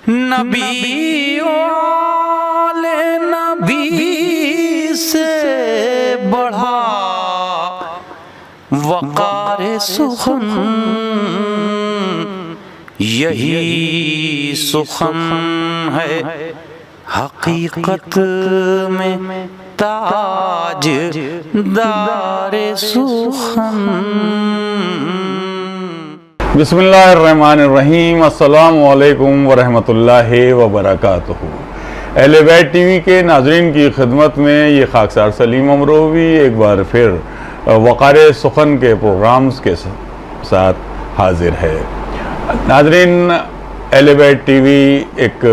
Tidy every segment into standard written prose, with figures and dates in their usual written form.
नबी वाले नबी से बढ़ा वक़ार सुखन, यही सुखन है हकीकत में ताज दारे सुखन। बिस्मिल्लाहिर्रहमानिर्रहीम, अस्सलामु अलैकुम वरहमतुल्लाहि वबरकातुहू। अहले बैत टीवी के नाजरीन की खिदमत में ये खाकसार सलीम अमरोवी एक बार फिर वक़ार सुखन के प्रोग्राम्स के साथ हाजिर है। नाजरीन, अहले बैत टीवी एक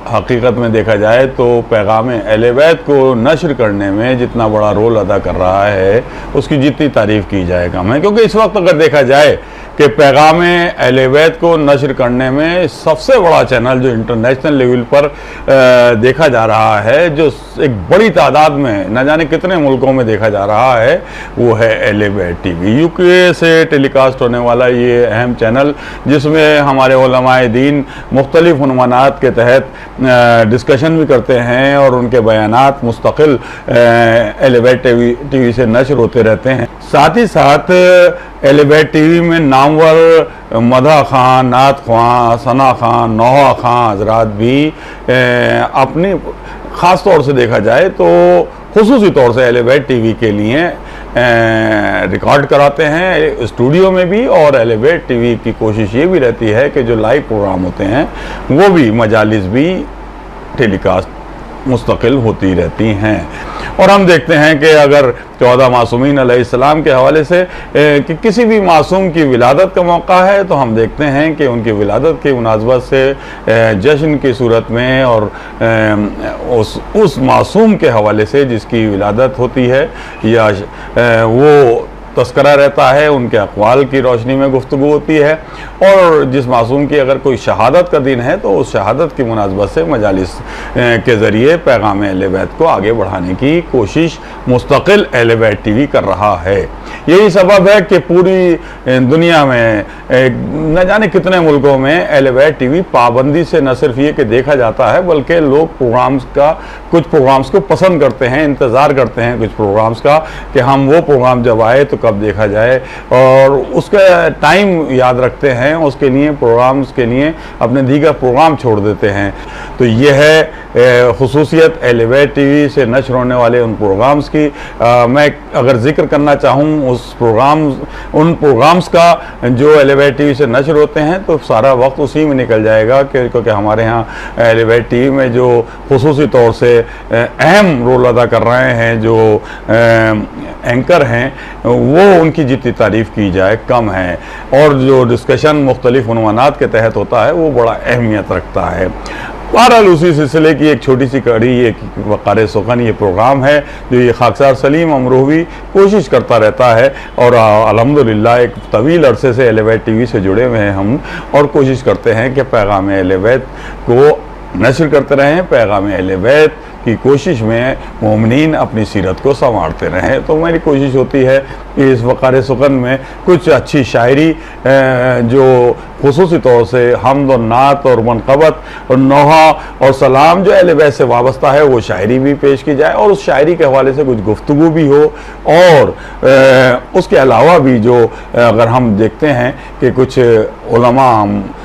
हकीकत में देखा जाए तो पैगाम अहले बैत को नश्र करने में जितना बड़ा रोल अदा कर रहा है उसकी जितनी तारीफ़ की जाए कम है, क्योंकि इस वक्त अगर देखा जाए कि पैगाम अहले बैत को नश्र करने में सबसे बड़ा चैनल जो इंटरनेशनल लेवल पर देखा जा रहा है, जो एक बड़ी तादाद में न जाने कितने मुल्कों में देखा जा रहा है, वो है अहले बैत टीवी। यूके से टेलीकास्ट होने वाला ये अहम चैनल, जिसमें हमारे उलमाए दीन मुख्तलिफ उन्वानात के तहत डिस्कशन भी करते हैं और उनके बयानात मुस्तकिल अहले बैत टीवी से नश्र होते रहते हैं। साथ ही साथ अहले बैत टीवी में नामवर मदह खान, नात खान, सना खान, नौहा खान हजरात भी अपनी ख़ास तौर से देखा जाए तो खुसूसी तौर से अहले बैत टीवी के लिए रिकॉर्ड कराते हैं स्टूडियो में भी, और अहले बैत टीवी की कोशिश ये भी रहती है कि जो लाइव प्रोग्राम होते हैं वो भी मजालिस भी टेलीकास्ट मुस्तकिल होती रहती हैं। और हम देखते हैं कि अगर 14 मासूमीन अलैहिस्सलाम के हवाले से कि किसी भी मासूम की विलादत का मौका है तो हम देखते हैं कि उनकी विलादत की मुनासबत से जश्न की सूरत में और उस मासूम के हवाले से जिसकी विलादत होती है या वो तस्करा रहता है, उनके अक़वाल की रोशनी में गुफ्तगू होती है। और जिस मासूम की अगर कोई शहादत का दिन है तो उस शहादत की मुनासबत से मजालिस के ज़रिए पैगाम अहले बैत को आगे बढ़ाने की कोशिश मुस्तकिल अहले बैत टीवी कर रहा है। यही सबब है कि पूरी दुनिया में न जाने कितने मुल्कों में अहले बैत टीवी पाबंदी से न सिर्फ ये कि देखा जाता है, बल्कि लोग कुछ प्रोग्राम्स को पसंद करते हैं, इंतज़ार करते हैं कुछ प्रोग्राम्स का कि हम वो प्रोग्राम जब आए तो कब देखा जाए, और उसका टाइम याद रखते हैं, उसके लिए प्रोग्राम्स के लिए अपने दीगर प्रोग्राम छोड़ देते हैं। तो ये है खुसूसियत अहले बैत टीवी से नश्र होने वाले उन प्रोग्राम्स की। मैं अगर जिक्र करना चाहूँ उन प्रोग्राम्स का जो अहले बैत टीवी से नश्र होते हैं तो सारा वक्त उसी में निकल जाएगा, क्योंकि हमारे यहाँ अहले बैत टीवी में जो खुसूसी तौर से अहम रोल अदा कर रहे हैं जो एंकर हैं वो उनकी जितनी तारीफ़ की जाए कम है, और जो डिस्कशन मुख्तलिफ उन्वानात के तहत होता है वो बड़ा अहमियत रखता है। बहरहाल उसी सिलसिले की एक छोटी सी कड़ी ये वक़ार सुखन ये प्रोग्राम है जो ये खाकसार सलीम अमरोवी कोशिश करता रहता है, और अल्हम्दुलिल्लाह एक तवील अरसे से अहले बैत टीवी से जुड़े हुए हैं हम, और कोशिश करते हैं कि पैगाम अहले बैत को नश्र करते रहें, पैगाम अहले बैत की कोशिश में मोमिनीन अपनी सीरत को संवारते रहें। तो मेरी कोशिश होती है कि इस वक़ार सुखन में कुछ अच्छी शायरी जो खुसूसी तौर से हमद और नात और मनक़बत और नौहा और सलाम जो अहले बैत से वाबस्ता है वो शायरी भी पेश की जाए, और उस शायरी के हवाले से कुछ गुफ्तगू भी हो, और उसके अलावा भी जो अगर हम देखते हैं कि कुछ उलमा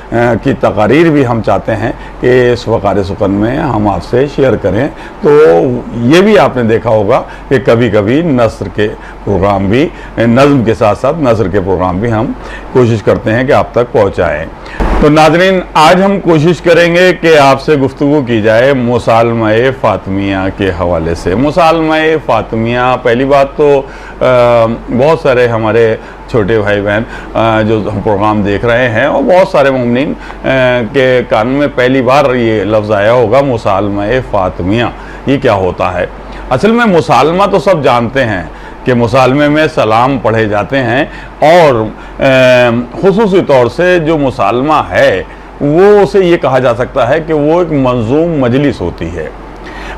की तकारीर भी हम चाहते हैं कि इस वक़ार सुखन में हम आपसे शेयर करें। तो ये भी आपने देखा होगा कि कभी कभी नस्र के प्रोग्राम भी, नज़्म के साथ साथ नस्र के प्रोग्राम भी हम कोशिश करते हैं कि आप तक पहुँचाएँ। तो नाज़रीन, आज हम कोशिश करेंगे कि आपसे गुफ्तगू की जाए मुसालमा-ए फ़ातिमिया के हवाले से। मुसालमा-ए फ़ातिमिया, पहली बात तो बहुत सारे हमारे छोटे भाई बहन जो हम प्रोग्राम देख रहे हैं और बहुत सारे मोमिनीन के कान में पहली बार ये लफ्ज़ आया होगा मुसालमा-ए फ़ातिमिया। ये क्या होता है? असल में मुसालमा तो सब जानते हैं कि मुसालमे में सलाम पढ़े जाते हैं, और खुसूसी तौर से जो मुसालमा है वो उसे ये कहा जा सकता है कि वो एक मंजूम मजलिस होती है।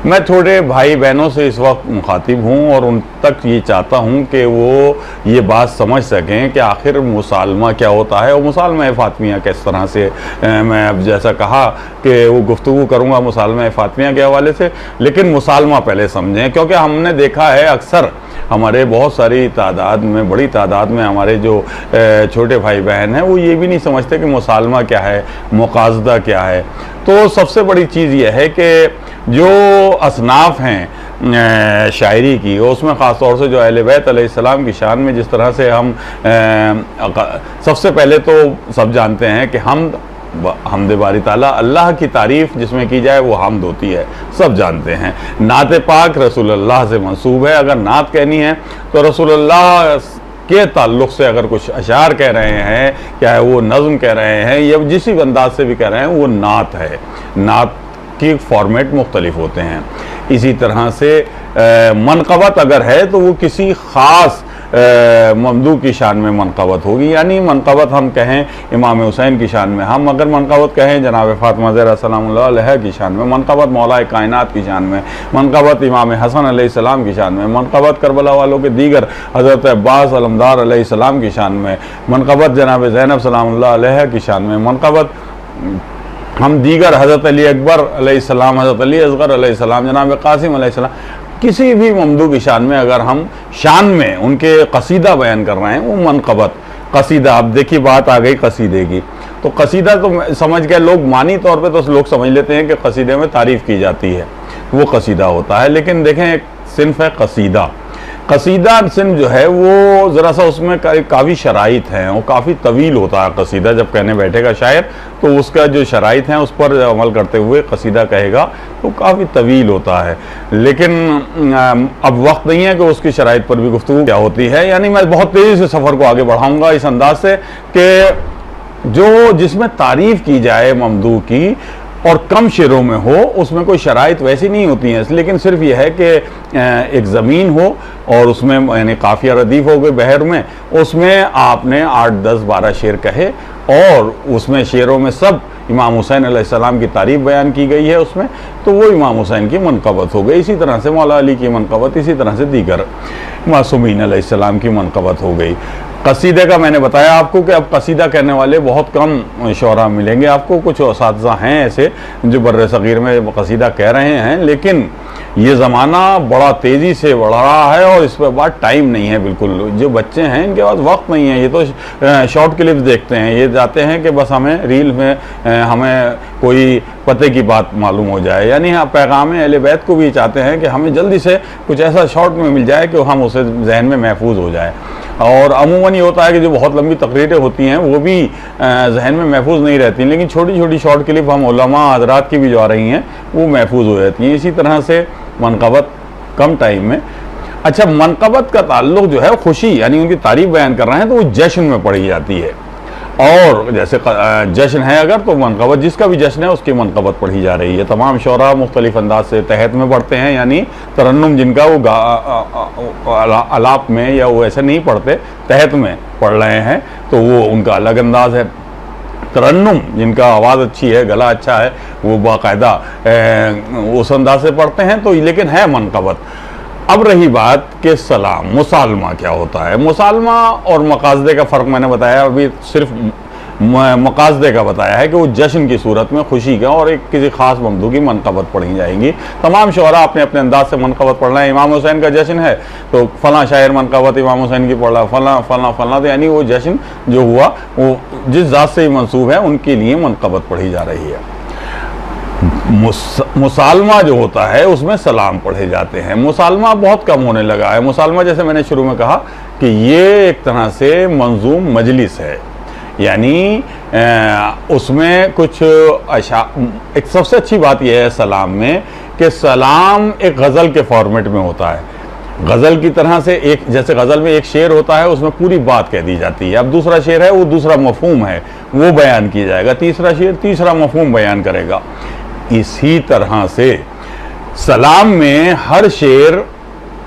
मैं थोड़े भाई बहनों से इस वक्त मुखातिब हूँ और उन तक ये चाहता हूँ कि वो ये बात समझ सकें कि आखिर मुसालमा क्या होता है और मुसालमा फ़ातिमिया किस तरह से। मैं अब जैसा कहा कि वो गुफ्तगू करूँगा मुसालमा फ़ातिमिया के हवाले से, लेकिन मुसालमा पहले समझें, क्योंकि हमने देखा है अक्सर हमारे बहुत सारी तादाद में, बड़ी तादाद में हमारे जो छोटे भाई बहन हैं वो ये भी नहीं समझते कि मुसालमा क्या है, मुकाज़दा क्या है। तो सबसे बड़ी चीज़ ये है कि जो असनाफ़ हैं शायरी की, उसमें ख़ास तौर से जो अहले बैत अलैहिस्सलाम की शान में जिस तरह से हम सबसे पहले तो सब जानते हैं कि हमद बारी ताला, अल्लाह की तारीफ़ जिसमें की जाए वो हमद होती है, सब जानते हैं। नात पाक रसूलुल्लाह से मंसूब है। अगर नात कहनी है तो रसूलुल्लाह के ताल्लुक़ से अगर कुछ अशार कह रहे हैं, क्या है वो नज़्म कह रहे हैं या जिस भी अंदाज से भी कह रहे हैं, वो नात है। नात की फॉर्मेट मुख्तलिफ होते हैं। इसी तरह से मनक़बत अगर है तो वो किसी ख़ास ममदू की शान में मनक़बत होगी, यानी मनक़बत हम कहें इमाम हुसैन की शान में, हम अगर मनक़बत कहें जनाब फ़ातिमा ज़हरा सलामुल्लाह अलैहा की शान में, मनक़बत मौलाए कायनात की शान में, मनक़बत इमाम हसन अलैहिस्सलाम की शान में, मनक़बत करबला वालों के दीगर हज़रत अब्बास अलमदार अलैहिस्सलाम की शान में, मनक़बत जनाब ज़ैनब सलामुल्लाह अलैहा की शान में, मनक़बत हम दीगर हज़रत अली अकबर अलैहिस्सलाम, हज़रत अली असग़र अलैहिस्सलाम, जनाब क़ासिम अलैहिस्सलाम, किसी भी ममदू की शान में अगर हम शान में उनके कसीदा बयान कर रहे हैं वो मनक़बत कसीदा। अब देखिए बात आ गई कसीदे की, तो कसीदा तो समझ गए लोग, मानी तौर पे तो लोग समझ लेते हैं कि कसीदे में तारीफ़ की जाती है, वो कसीदा होता है। लेकिन देखें एक सिन्फ़ है कसीदा। कसीदा सिन्फ़ जो है वो ज़रा सा उसमें काफ़ी शराइत हैं, वो काफ़ी तवील होता है कसीदा। जब कहने बैठेगा शायर तो उसका जो शराइत हैं उस पर अमल करते हुए कसीदा कहेगा तो काफ़ी तवील होता है। लेकिन अब वक्त नहीं है कि उसकी शराइत पर भी गुफ्तगू क्या होती है। यानी मैं बहुत तेज़ी से सफ़र को आगे बढ़ाऊँगा इस अंदाज से कि जो जिसमें तारीफ़ की जाए ममदू की और कम शेरों में हो, उसमें कोई शराइत वैसी नहीं होती हैं, लेकिन सिर्फ यह है कि एक ज़मीन हो और उसमें यानी काफ़िया रदीफ़ हो गई बहर में, उसमें आपने 8, 10, 12 शेर कहे और उसमें शेरों में सब इमाम हुसैन अलैहिस्सलाम की तारीफ़ बयान की गई है उसमें, तो वो इमाम हुसैन की मनक़बत हो गई। इसी तरह से मौला अली की मनक़बत, इसी तरह से दीगर मासूमीन अलैहिस्सलाम की मनक़बत हो गई। कसीदे का मैंने बताया आपको कि अब कसीदा कहने वाले बहुत कम शोरा मिलेंगे आपको। कुछ असातिज़ा हैं ऐसे जो बर्रे सग़ीर में कसीदा कह रहे हैं, लेकिन ये ज़माना बड़ा तेज़ी से बढ़ रहा है और इस पर बाद टाइम नहीं है बिल्कुल। जो बच्चे हैं इनके पास वक्त नहीं है, ये तो शॉर्ट क्लिप्स देखते हैं, ये जाते हैं कि बस हमें रील में हमें कोई पते की बात मालूम हो जाए। यानी पैगाम अहले बैत को भी चाहते हैं कि हमें जल्दी से कुछ ऐसा शॉर्ट में मिल जाए कि हम उसे जहन में महफूज हो जाए। और अमूमन ये होता है कि जो बहुत लंबी तकरीरें होती हैं वो भी जहन में महफूज नहीं रहती, लेकिन छोटी छोटी शॉर्ट क्लिप हम उलमा हज़रात की भी जो आ रही हैं वो महफूज हो जाती हैं। इसी तरह से मनक़बत कम टाइम में। अच्छा, मनक़बत का ताल्लुक़ जो है खुशी यानी उनकी तारीफ़ बयान कर रहे हैं तो वो जश्न में पढ़ी जाती है। और जैसे जश्न है अगर तो मनक़बत, जिसका भी जश्न है उसकी मनक़बत पढ़ी जा रही है। तमाम शोरा मुख्तलिफ अंदाज से तहत में पढ़ते हैं, यानी तरन्नुम जिनका वो अलाप में या वो ऐसे नहीं पढ़ते, तहत में पढ़ रहे हैं तो वो उनका अलग अंदाज है। तरन्नुम जिनका आवाज़ अच्छी है, गला अच्छा है, वो बाकायदा उस अंदाज से पढ़ते हैं, तो लेकिन है मनक़बत। अब रही बात कि सलाम मुसालमा क्या होता है। मुसालमा और मकासदे का फ़र्क मैंने बताया, अभी सिर्फ मकासदे का बताया है कि वो जश्न की सूरत में खुशी का और एक किसी ख़ास ममदू की मनक़बत पढ़ी जाएंगी। तमाम शोरा अपने अपने अंदाज से मनक़बत पढ़ रहे हैं। इमाम हुसैन का जश्न है तो फ़लाँ शायर मनक़बत इमाम हुसैन की पढ़ रहा, फ़लाँ फ़लाँ फ़लाँ, तो यानी वो जश्न जो हुआ वो जिस ज़ात से मंसूब है उनके लिए मनक़बत पढ़ी जा रही है। मुसालमा जो होता है उसमें सलाम पढ़े जाते हैं। मुसालमा बहुत कम होने लगा है। मुसालमा जैसे मैंने शुरू में कहा कि ये एक तरह से मंजूम मजलिस है, यानी उसमें कुछ एक सबसे अच्छी बात यह है सलाम में कि सलाम एक गज़ल के फॉर्मेट में होता है। गज़ल की तरह से एक, जैसे गज़ल में एक शेर होता है उसमें पूरी बात कह दी जाती है, अब दूसरा शेर है वो दूसरा मफ़हूम है वो बयान किया जाएगा, तीसरा शेर तीसरा मफ़हूम बयान करेगा। इसी तरह से सलाम में हर शेर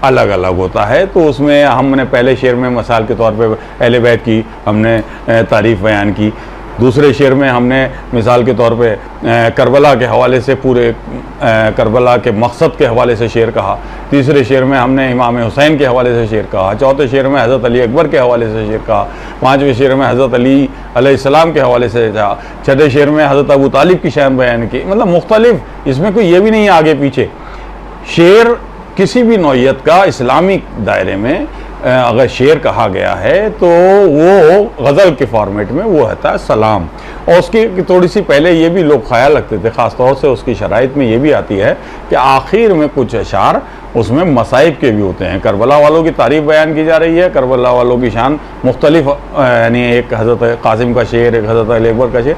अलग अलग होता है। तो उसमें हमने पहले शेर में मिसाल के तौर पे अहले बैत की हमने तारीफ़ बयान की, दूसरे शेर में हमने मिसाल के तौर पे करबला के हवाले से पूरे करबला के मकसद के हवाले से शेर कहा, तीसरे शेर में हमने इमाम हुसैन के हवाले से शेर कहा, चौथे शेर में हज़रत अली अकबर के हवाले से शेर कहा, पाँचवें शेर में हज़रत अली अलैहिस्सलाम के हवाले से कहा, छठे शेर में हज़रत अबू तालिब की शान बयान की। मतलब मुख्तलिफ, इसमें कोई ये भी नहीं है आगे पीछे। शेर किसी भी नौइयत का इस्लामिक दायरे में अगर शेर कहा गया है तो वो गज़ल के फॉर्मेट में वो होता है सलाम। और उसकी थोड़ी सी पहले ये भी लोग ख्याल रखते थे, ख़ास तौर से उसकी शराइत में ये भी आती है कि आखिर में कुछ अशार उसमें मसाइब के भी होते हैं। करबला वालों की तारीफ़ बयान की जा रही है, करबला वालों की शान मुख्तलिफ, यानी एक हज़रत कासिम का शेर, एक हज़रत अली अकबर का शेर,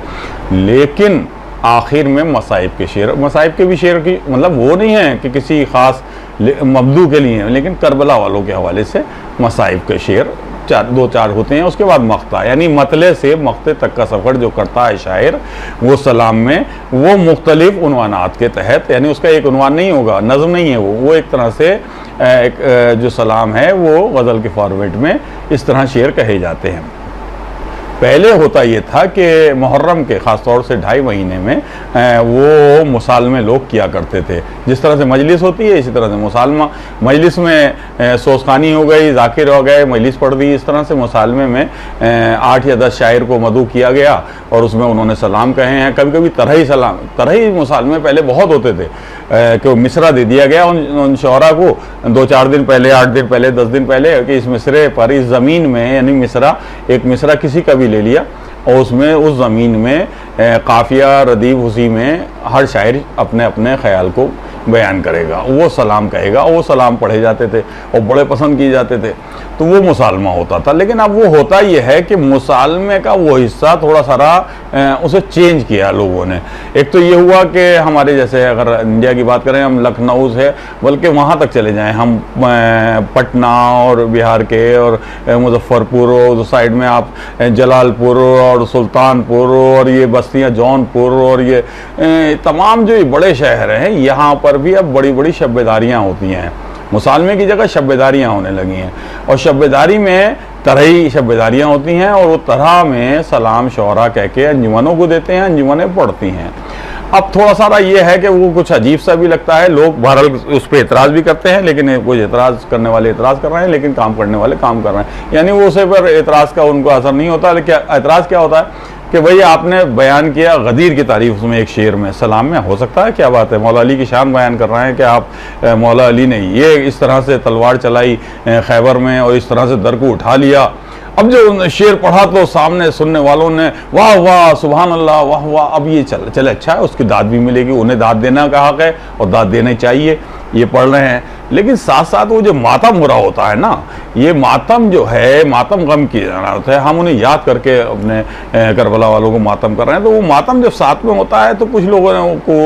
लेकिन आखिर में मसाइब के शेर, मसाइब के भी शेर की मतलब वो नहीं है कि किसी ख़ास मबदू के लिए, लेकिन करबला वालों के हवाले से मसाइब के शेर दो चार होते हैं। उसके बाद मख्ता, यानी मतले से मख्ते तक का सफ़र जो करता है शायर, वो सलाम में वो मुख्तलिफ उन्वानात के तहत, यानी उसका एक उन्वान नहीं होगा, नज़म नहीं है वो एक तरह से एक जो सलाम है वो गज़ल के फॉर्मेट में इस तरह शेर कहे जाते हैं। पहले होता ये था कि मुहर्रम के ख़ास तौर से 2.5 महीने में वो मुसालमे लोग किया करते थे। जिस तरह से मजलिस होती है इसी तरह से मुसालमा, मजलिस में सोसखानी हो गई, जाकिर हो गए, मजलिस पढ़ दी, इस तरह से मुसालमे में 8 या 10 शायर को मदू किया गया और उसमें उन्होंने सलाम कहे हैं। कभी कभी तरही सलाम, तरही मुसालमे पहले बहुत होते थे कि मिसरा दे दिया गया उन शोरा को 2-4 दिन पहले, 8 दिन पहले, 10 दिन पहले, कि इस मिसरे पर, इस ज़मीन में, यानी मिसरा, एक मिसरा किसी का भी ले लिया और उसमें उस ज़मीन में काफिया रदीफ उसी में हर शायर अपने अपने ख्याल को बयान करेगा, वो सलाम कहेगा। वो सलाम पढ़े जाते थे और बड़े पसंद किए जाते थे, तो वो मुसालमा होता था। लेकिन अब वो होता ये है कि मुसालमे का वो हिस्सा थोड़ा सारा उसे चेंज किया लोगों ने। एक तो ये हुआ कि हमारे जैसे अगर इंडिया की बात करें, हम लखनऊ से बल्कि वहाँ तक चले जाएं, हम पटना और बिहार के और मुजफ्फरपुर और उस साइड में आप जलालपुर और सुल्तानपुर और ये बस्तियाँ जौनपुर और ये तमाम जो बड़े शहर हैं, यहाँ पर भी अब बड़ी बड़ी शब्बेदारियाँ होती हैं। मुसालमे की जगह शब्बेदारियाँ होने लगी हैं और शब्बेदारी में तरही शब्बेदारियाँ होती हैं और वो तरह में सलाम शोरा कह के अंजुमनों को देते हैं, अंजुमनें पढ़ती हैं। अब थोड़ा सारा ये है कि वो कुछ अजीब सा भी लगता है, लोग बहरहाल उस पर एतराज़ भी करते हैं, लेकिन कुछ एतराज़ करने वाले एतराज़ कर रहे हैं, लेकिन काम करने वाले काम कर रहे हैं, यानी वो उसे पर एतराज़ का उनको असर नहीं होता। लेकिन एतराज़ क्या होता है कि भाई आपने बयान किया गदीर की तारीफ उसमें एक शेर में, सलाम में, हो सकता है क्या बात है, मौला अली की शान बयान कर रहे हैं कि आप मौला अली ने ये इस तरह से तलवार चलाई खैबर में और इस तरह से दर को उठा लिया। अब जो शेर पढ़ा तो सामने सुनने वालों ने वाह वाह सुभान अल्लाह वाह वाह, अब ये चले अच्छा है, उसकी दाद भी मिलेगी, उन्हें दाद देना का हक है और दाद देनी चाहिए, ये पढ़ रहे हैं। लेकिन साथ साथ वो जो मातम हो रहा होता है ना, ये मातम जो है, मातम गम किया जाना होता है, हम उन्हें याद करके अपने करबला वालों को मातम कर रहे हैं, तो वो मातम जब साथ में होता है तो कुछ लोगों को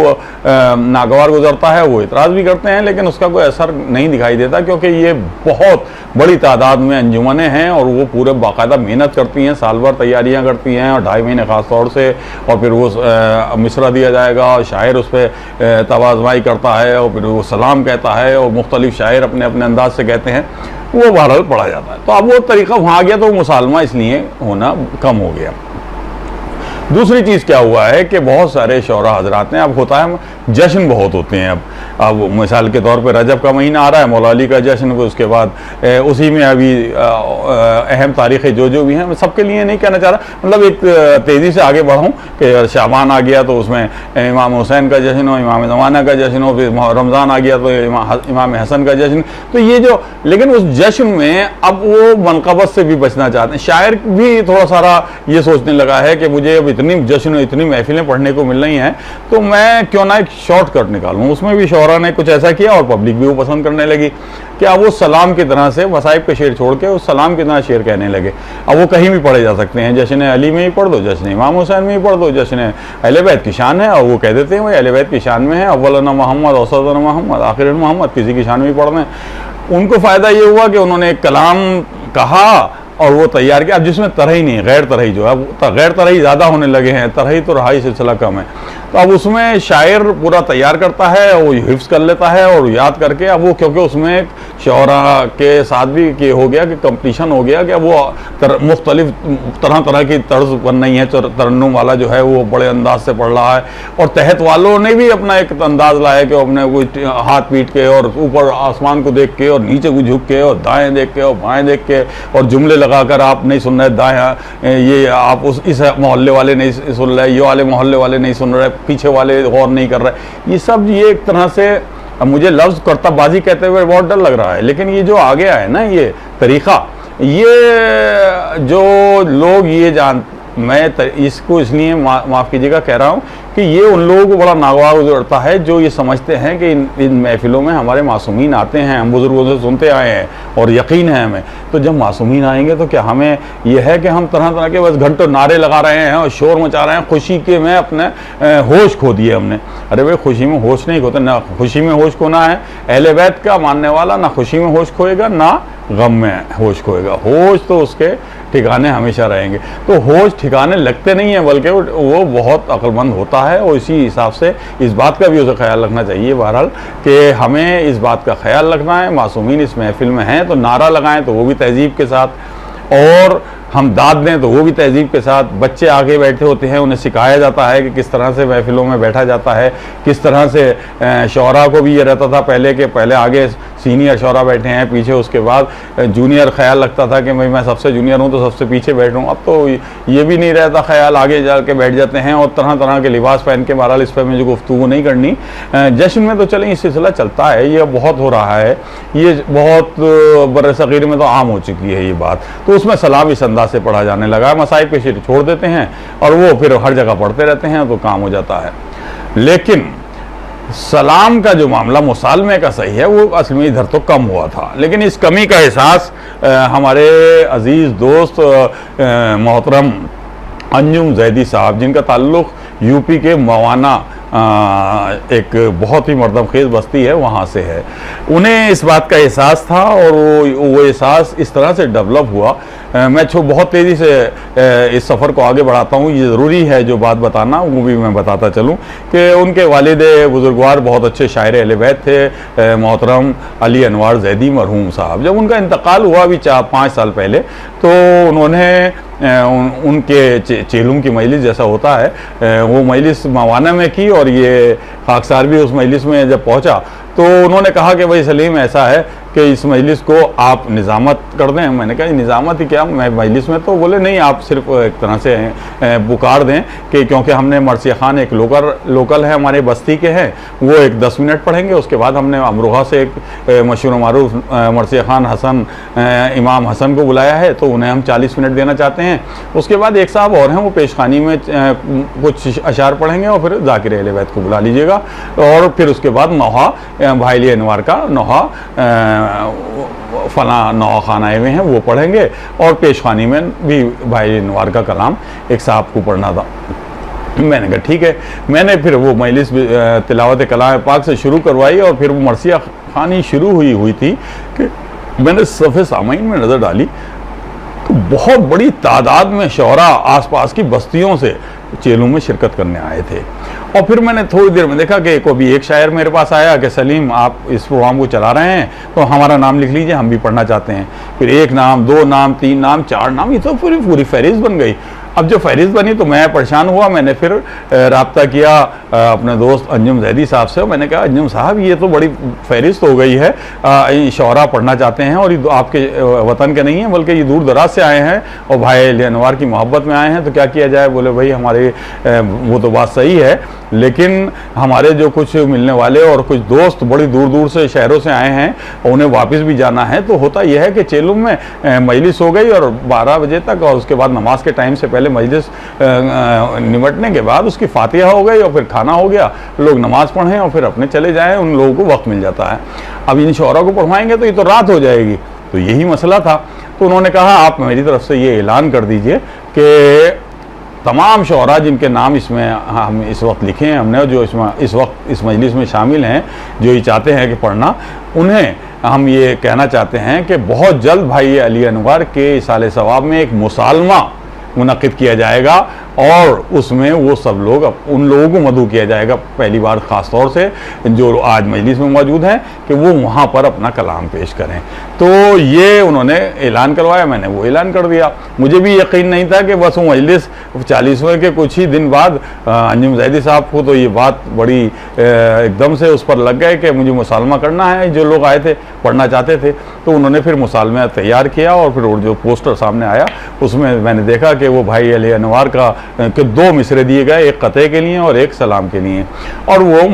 नागवार गुजरता है, वो इतराज़ भी करते हैं, लेकिन उसका कोई असर नहीं दिखाई देता, क्योंकि ये बहुत बड़ी तादाद में अंजुमनें हैं और वो पूरे बाकायदा मेहनत करती हैं, साल भर तैयारियाँ करती हैं और 2.5 महीने ख़ास तौर से, और फिर वो मिसरा दिया जाएगा और शायर उस पर तवाज़माई करता है और फिर वो सलाम कहता है और मुख्तलिफ शायर अपने अपने अंदाज से कहते हैं, वो बहरहाल पढ़ा जाता है। तो अब वो तरीका वहाँ आ गया तो मुसालमा इसलिए होना कम हो गया। दूसरी चीज़ क्या हुआ है कि बहुत सारे शौरा हजरात ने, अब होता है जश्न बहुत होते हैं। अब मिसाल के तौर पे रजब का महीना आ रहा है, मौला अली का जश्न, उसके बाद उसी में अभी अहम तारीख़ें जो भी हैं, मैं सबके लिए नहीं कहना चाह रहा, मतलब एक तेज़ी से आगे बढ़ूँ कि शाबान आ गया तो उसमें इमाम हुसैन का जश्न हो, इमाम ज़माना का जश्न हो, फिर रमज़ान आ गया तो इमाम हसन का जश्न, तो ये जो, लेकिन उस जश्न में अब वो मनक़बत से भी बचना चाहते हैं। शायर भी थोड़ा सारा ये सोचने लगा है कि मुझे अब इतनी जश्न, इतनी महफिलें पढ़ने को मिल रही हैं, तो मैं क्यों ना एक शॉर्टकट निकालूं। उसमें भी शौरा ने कुछ ऐसा किया और पब्लिक भी वो पसंद करने लगी कि अब वो सलाम की तरह से मसाइब के शेर छोड़ के उस सलाम की तरह शेर कहने लगे। अब वो कहीं भी पढ़े जा सकते हैं, जश्न अली में ही पढ़ दो, जश्न इमाम हुसैन में ही पढ़ दो, जश्न अहले बैत की शान है और वो कह देते हैं वही अहले बैत की शान में है, अव्वलना मोहम्मद औसतना मोहम्मद आखिर मोहम्मद, किसी की शान में ही पढ़ रहे हैं। उनको फ़ायदा ये हुआ कि उन्होंने एक कलाम कहा और वो तैयार किया। अब जिसमें तरही नहीं, गैर तरही जो है, गैर तरही ज़्यादा होने लगे हैं, तरही तो रहा ही सिलसिला कम है, तो अब उसमें शायर पूरा तैयार करता है, वो हिफ्ज़ कर लेता है और याद करके, अब वो क्योंकि उसमें शोरा के साथ भी ये हो गया कि कंपटीशन हो गया कि वो मुख्तलिफ तरह तरह की तर्ज बन रही है। तरन्नुम वाला जो है वो बड़े अंदाज से पढ़ रहा है, और तहत वालों ने भी अपना एक अंदाज लाया कि अपने कोई हाथ पीट के और ऊपर आसमान को देख के और नीचे को झुक के और दाएं देख के और बाएं देख के और जुमले लगाकर आप नहीं सुन रहे दाएं, ये आप इस मोहल्ले वाले नहीं सुन रहे, ये वाले मोहल्ले वाले नहीं सुन रहे, पीछे वाले गौर नहीं कर रहे। ये सब ये एक तरह से मुझे लफ्ज़ करतबाजी कहते हुए बहुत डर लग रहा है। लेकिन ये जो आ गया है ना ये तरीक़ा, ये जो लोग ये मैं इसको इसलिए माफ़ कीजिएगा कह रहा हूँ कि ये उन लोगों को बड़ा नागवार गुजरता है जो ये समझते हैं कि इन महफिलों में हमारे मासूमीन आते हैं, हम बुज़ुर्गों से सुनते आए हैं और यकीन है हमें, तो जब मासूमीन आएंगे तो क्या हमें यह है कि हम तरह तरह के बस घंटों नारे लगा रहे हैं और शोर मचा रहे हैं, खुशी के में अपने होश खो दिए हमने। अरे भाई खुशी में होश नहीं खोते, ना खुशी में होश खोना है अहले बैत का मानने वाला, ना खुशी में होश खोएगा ना गम में होश खोएगा। होश तो उसके ठिकाने हमेशा रहेंगे। तो होश ठिकाने लगते नहीं है, बल्कि वो बहुत अक्लमंद होता है और इसी हिसाब से इस बात का भी उसे ख्याल रखना चाहिए बहरहाल कि हमें इस बात का ख्याल रखना है। मासूमीन इस महफिल में हैं तो नारा लगाएं तो वो भी तहजीब के साथ, और हम दाद दें तो वो भी तहजीब के साथ। बच्चे आगे बैठे होते हैं, उन्हें सिखाया जाता है कि किस तरह से महफिलों में बैठा जाता है, किस तरह से शौरा को भी ये रहता था पहले के पहले आगे सीनियर शौरा बैठे हैं, पीछे उसके बाद जूनियर ख्याल रखता था कि भाई मैं सबसे जूनियर हूँ तो सबसे पीछे बैठूँ। अब तो ये भी नहीं रहता ख्याल, आगे जा के बैठ जाते हैं और तरह तरह के लिबास पहन के। बहरहाल इस पर मुझे गुफ्तगू नहीं करनी। जश्न में तो चलें ये सिलसिला चलता है, ये बहुत हो रहा है, ये बहुत बरसगीर में तो आम हो चुकी है ये बात। तो उसमें सलाम इस अंदाज से पढ़ा जाने लगा, मसाइब के शेर छोड़ देते हैं और वो फिर हर जगह पढ़ते रहते हैं तो काम हो जाता है। लेकिन सलाम का जो मामला मुसालमे का सही है वो असल में इधर तो कम हुआ था, लेकिन इस कमी का एहसास हमारे अजीज़ दोस्त मोहतरम अंजुम जैदी साहब, जिनका ताल्लुक़ यूपी के मवाना एक बहुत ही मर्दमखेज़ बस्ती है वहाँ से है, उन्हें इस बात का एहसास था और वो एहसास इस तरह से डेवलप हुआ। मैं बहुत तेज़ी से इस सफ़र को आगे बढ़ाता हूँ, ये ज़रूरी है जो बात बताना वो भी मैं बताता चलूँ कि उनके वालिद बुज़ुर्गवार बहुत अच्छे शायर अहले बैत थे, मोहतरम अली अनवार जैदी मरहूम साहब। जब उनका इंतकाल हुआ अभी 4-5 साल पहले, तो उन्होंने उनके चेलूम की मजलिस जैसा होता है वो मजलिस मवाना में की, और ये खाकसार भी उस मजलिस में जब पहुँचा तो उन्होंने कहा कि भाई सलीम ऐसा है कि इस मजलिस को आप निज़ामत कर दें। मैंने कहा निज़ामत ही क्या, मैं मजलिस में, तो बोले नहीं आप सिर्फ एक तरह से पुकार दें कि क्योंकि हमने मरसिया ख़ान एक लोकल है हमारे बस्ती के हैं, वो एक 10 मिनट पढ़ेंगे, उसके बाद हमने अमरोहा से एक मशहूर मारूफ मरसिया ख़ान हसन इमाम हसन को बुलाया है तो उन्हें हम 40 मिनट देना चाहते हैं। उसके बाद एक साहब और हैं वो पेशखानी में कुछ अशार पढ़ेंगे और फिर ज़ाकिर अहले बैत को बुला लीजिएगा, और फिर उसके बाद नौहा भाई अली अनवार का नौहा फला नौहा खान आए हुए हैं वो पढ़ेंगे, और पेशखानी में भी भाई अनवार का कलाम एक साहब को पढ़ना था। मैंने कहा ठीक है। मैंने फिर वो मजलिस तिलावत कलाम पाक से शुरू करवाई और फिर वो मरसिया खानी शुरू हुई थी कि मैंने सफ़े सामाइन में नज़र डाली तो बहुत बड़ी तादाद में शौरा आसपास की बस्तियों से चेलों में शिरकत करने आए थे। और फिर मैंने थोड़ी देर में देखा कि कभी एक शायर मेरे पास आया कि सलीम आप इस प्रोग्राम को चला रहे हैं तो हमारा नाम लिख लीजिए, हम भी पढ़ना चाहते हैं। फिर 1 नाम, 2 नाम, 3 नाम, 4 नाम, ये तो पूरी फहरिस्त बन गई। अब जो फहरिस्त बनी तो मैं परेशान हुआ। मैंने फिर रब्ता किया अपने दोस्त अंजुम जैदी साहब से, मैंने कहा अंजुम साहब ये तो बड़ी फहरिस्त हो गई है, शौरा पढ़ना चाहते हैं और ये आपके वतन के नहीं हैं बल्कि ये दूर दराज से आए हैं और भाई अली अनवार की मोहब्बत में आए हैं, तो क्या किया जाए। बोले भाई हमारे वो तो बात सही है, लेकिन हमारे जो कुछ मिलने वाले और कुछ दोस्त बड़ी दूर दूर से शहरों से आए हैं और उन्हें वापस भी जाना है, तो होता यह है कि चेलुम में मजलिस हो गई और 12 बजे तक, और उसके बाद नमाज के टाइम से पहले मजलिस निमटने के बाद उसकी फातिहा हो गई और फिर खाना हो गया, लोग नमाज पढ़ें और फिर अपने चले जाएं, उन लोगों को वक्त मिल जाता है। अब इन शौरा को पढ़वाएंगे तो ये तो रात हो जाएगी, तो यही मसला था। तो उन्होंने कहा आप मेरी तरफ से ये ऐलान कर दीजिए कि तमाम शौरा जिनके नाम इसमें हम इस वक्त लिखे हैं हमने, जो इसमें इस वक्त इस मजलिस में शामिल हैं, जो ये चाहते हैं कि पढ़ना, उन्हें हम ये कहना चाहते हैं कि बहुत जल्द भाई अली अनवार के इसाले सवाब में एक मुसालमा मुनक़िद किया जाएगा और उसमें वो सब लोग उन लोगों को मदऊ किया जाएगा पहली बार, ख़ास तौर से जो आज मजलिस में मौजूद हैं, कि वो वहाँ पर अपना कलाम पेश करें। तो ये उन्होंने ऐलान करवाया, मैंने वो ऐलान कर दिया। मुझे भी यकीन नहीं था कि बस वो मजलिस 40वें के कुछ ही दिन बाद अंजुम ज़ैदी साहब को तो ये बात बड़ी एकदम से उस पर लग गए कि मुझे मुसालमा करना है। जो लोग आए थे पढ़ना चाहते थे, तो उन्होंने फिर मुसालमा तैयार किया और फिर जो पोस्टर सामने आया उसमें मैंने देखा कि वो भाई अली अनवार का के 2 मिसरे दिए गए, एक क़ते के लिए और एक सलाम के लिए। और वो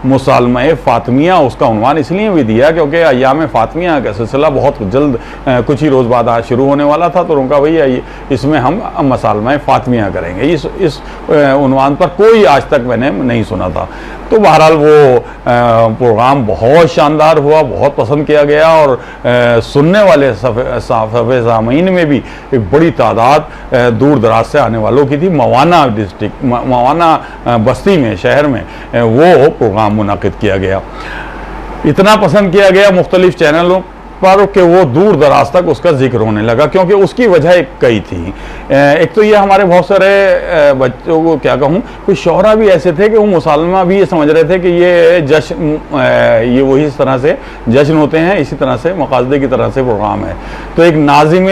मुसालमा फ़ातिमिया उसका उन्वान इसलिए भी दिया क्योंकि अय्याम फ़ातिमिया का सिलसिला बहुत जल्द कुछ ही रोज़ बाद आज शुरू होने वाला था। तो उनका भैया इसमें हम मुसालमा फ़ातिमिया करेंगे। इस उन्वान पर कोई आज तक मैंने नहीं सुना था। तो बहरहाल वो प्रोग्राम बहुत शानदार हुआ, बहुत पसंद किया गया और सुनने वाले सफ़े सामीन में भी एक बड़ी तादाद दूर दराज से आने वालों की थी। मवाना डिस्ट्रिक्ट, मवाना बस्ती में, शहर में वो प्रोग्राम मुनाकिद किया गया। इतना पसंद किया गया मुख्तलिफ चैनलों पर कि वो दूर दराज तक उसका जिक्र होने लगा, क्योंकि उसकी वजह कई थी। एक तो ये हमारे बहुत सारे बच्चों को क्या कहूँ, कुछ शोहरा भी ऐसे थे कि वो मुसलमान भी ये समझ रहे थे कि ये जश्न, ये वही इस तरह से जश्न होते हैं, इसी तरह से मकासदे की तरह से प्रोग्राम है। तो एक नाजिम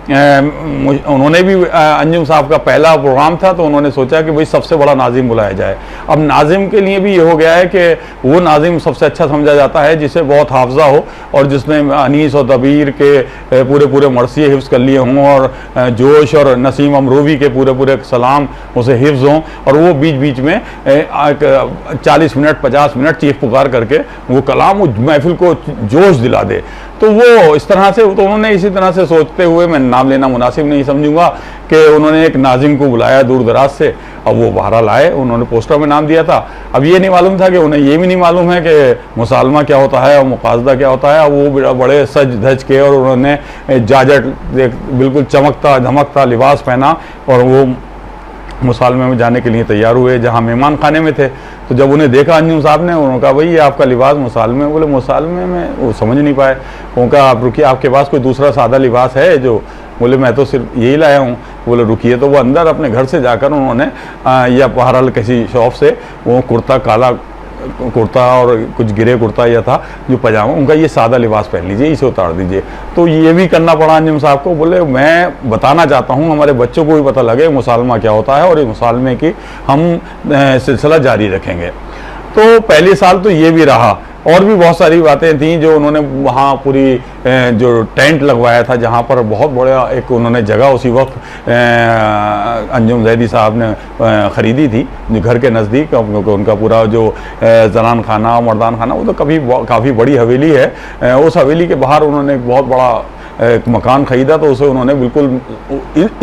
उन्होंने भी अंजुम साहब का पहला प्रोग्राम था, तो उन्होंने सोचा कि भाई सबसे बड़ा नाजिम बुलाया जाए। अब नाजिम के लिए भी ये हो गया है कि वो नाजिम सबसे अच्छा समझा जाता है जिसे बहुत हाफजा हो और जिसने अनीस और दबीर के पूरे मरसिए हिफ्ज़ कर लिए हों और जोश और नसीम अमरूवी के पूरे सलाम उसे हिफ्ज़ हों, और वो बीच बीच में 40 मिनट 50 मिनट चीख पुकार करके वो कलाम उस महफिल को जोश दिला दे। तो वो इस तरह से, तो उन्होंने इसी तरह से सोचते हुए, मैं नाम लेना मुनासिब नहीं समझूंगा, कि उन्होंने एक नाजिम को बुलाया दूर दराज से। अब वो बहरहाल आए, उन्होंने पोस्टर में नाम दिया था। अब ये नहीं मालूम था कि उन्हें ये भी नहीं मालूम है कि मुसालमा क्या होता है और मुकासदा क्या होता है। वो बड़े सज धज के और उन्होंने जाजट बिल्कुल चमकता धमकता लिबास पहना और वो मुसालमे में जाने के लिए तैयार हुए, जहाँ मेहमान खाने में थे। तो जब उन्हें देखा अंजुम साहब ने, उन्होंने कहा भाई ये आपका लिबास मुसालमे। बोले मुसालमे में, वो समझ नहीं पाए। उनका आप रुकिए, आपके पास कोई दूसरा सादा लिबास है जो? बोले मैं तो सिर्फ यही लाया हूँ। बोले रुकिए। तो वो अंदर अपने घर से जाकर उन्होंने या बहरहाल किसी शॉप से वो कुर्ता, काला कुर्ता और कुछ गिरे कुर्ता या था जो पजामा, उनका ये सादा लिबास पहन लीजिए, इसे उतार दीजिए। तो ये भी करना पड़ा अंजुम साहब को। बोले मैं बताना चाहता हूँ, हमारे बच्चों को भी पता लगे मुसालमा क्या होता है और इस मुसालमे की हम सिलसिला जारी रखेंगे। तो पहले साल तो ये भी रहा। और भी बहुत सारी बातें थीं जो उन्होंने वहाँ पूरी जो टेंट लगवाया था, जहाँ पर बहुत बड़ा एक उन्होंने जगह उसी वक्त अंजुम ज़ैदी साहब ने ख़रीदी थी जो घर के नज़दीक, क्योंकि उनका पूरा जो जनान खाना और मर्दान खाना वो तो काफ़ी बड़ी हवेली है। उस हवेली के बाहर उन्होंने एक बहुत बड़ा एक मकान ख़रीदा। तो उसे उन्होंने बिल्कुल